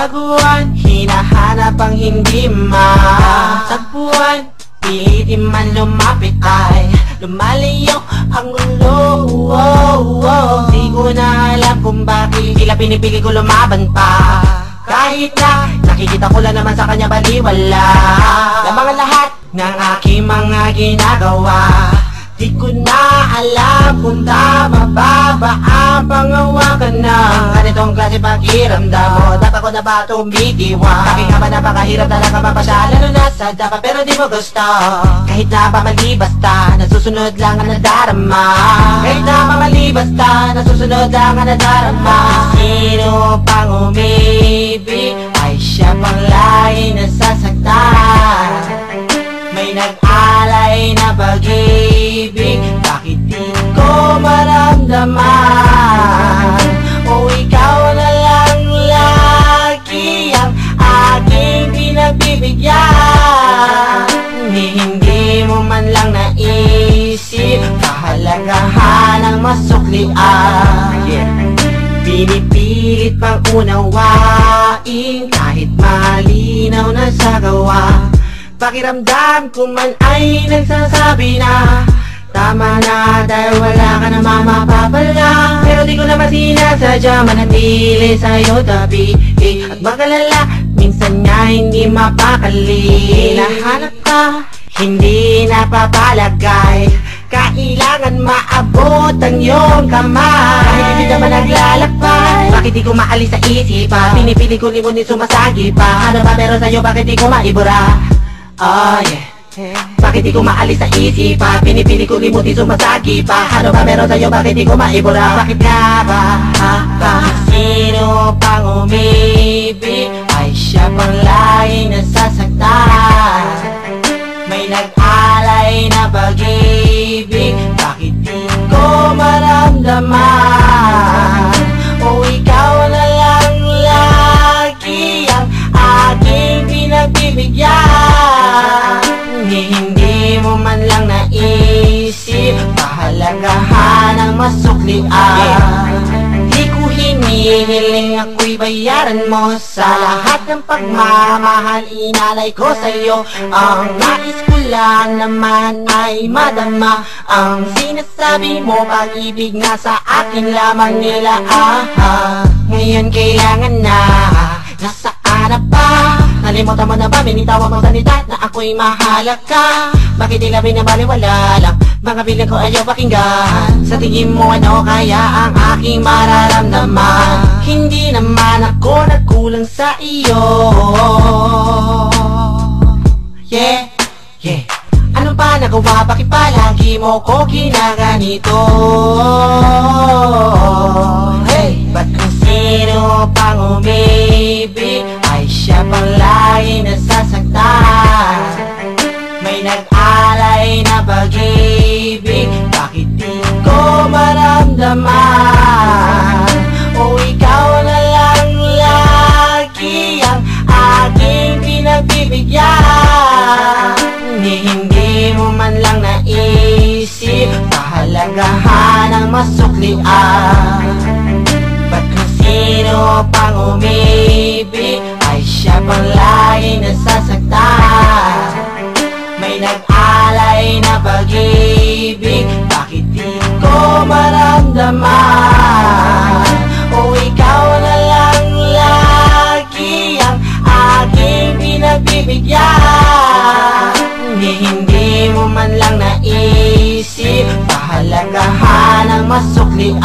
buwan, hinahanap ang hindi matagpuan. Pilitin man lumapit ay lumalayo ang ulo. Di ko na alam kung bakit tila pinipili ko lumaban pa. Kahit na nakikita ko lang naman sa kanya baliwala lamang ang lahat ng aking mga ginagawa. Di ko na alam kung tama ba ang pangawakan ng ganitong klase pakiramdam mo. Dapat ko na ba tumitiwa? Bakit nga ba napakahirap talaga mapasya? Lalo na sa dapat pero di mo gusto. Kahit na pamali basta nasusunod lang ang nadarama. Kahit na pamali basta nasusunod lang ang nadarama. Sino pang umibig ay siya pang lagi nasasaktan. May nag-alay na pag-ibig, bakit di ko maramdaman? O ikaw na lang lagi ang aking pinagbibigyan. Hindi mo man lang naisip kahalagahan ng masuklian. Pinipilit pang unawain kahit malinaw na sa gawa. Pakiramdam ko man ay nagsasabi na tama na dahil wala ka namang mapapala. Pero di ko naman sinasadya manatili sa'yo tabi. At magalala, minsan nga hindi mapakali. Hinahanap ka, hindi napapalagay. Kailangan maabot ang iyong kamay. Kahit hindi naman naglalakbay, bakit di ko maalis sa isipan? Pinipili ko limunin sumasagi pa. Ano ba meron sa'yo, bakit di ko maibura? Oh yeah. Bakit di ko maalis sa isipan? Pinipili ko limutin sumasagi pa. Ano ba meron sa'yo? Bakit di ko maibura? Bakit nga ba? Sino pang umibig ay siya pang laging nasasaktan. May nag-alay na pag-ibig, bakit di ko maramdaman? O ikaw na lang lagi ang aking pinagbibigyan. Hindi mo man lang naisip kahalagahan ng masuklian. Di ko hinihiling ako'y bayaran mo sa lahat ng pagmamahal inalay ko sa'yo. Ang nais ko lang naman ay madama ang sinasabi mo, pag-ibig na sa akin lamang nila. Ngayon kailangan na, nasaan na ba? Nalimutan mo na ba, binitawan mong salita na ako'y mahalaga? Bakit tila binabaliwala lang mga bilang ko ayaw pakinggan? Sa tingin mo ano kaya ang aking mararamdaman? Hindi naman ako nagkulang sa iyo. Yeah, yeah. Ano ba nagawa? Bakit palagi mo ko ginaganito? Hey, ba't kung sino pang umibig ay siya pang lagi nasasaktan? May nag-alay na pag-ibig, bakit di ko maramdaman? O ikaw na lang lagi ang aking pinagbibigyan. Hindi mo man lang naisip kahalagahan ng masuklian. Ba't kung sino pang umibig ay siya pang laging nasasaktan? May nag-alay na pag-ibig, bakit di ko maramdaman? O ikaw na lang lagi ang aking pinagbibigyan. Hindi mo man lang naisip kahalagahan ng masuklian.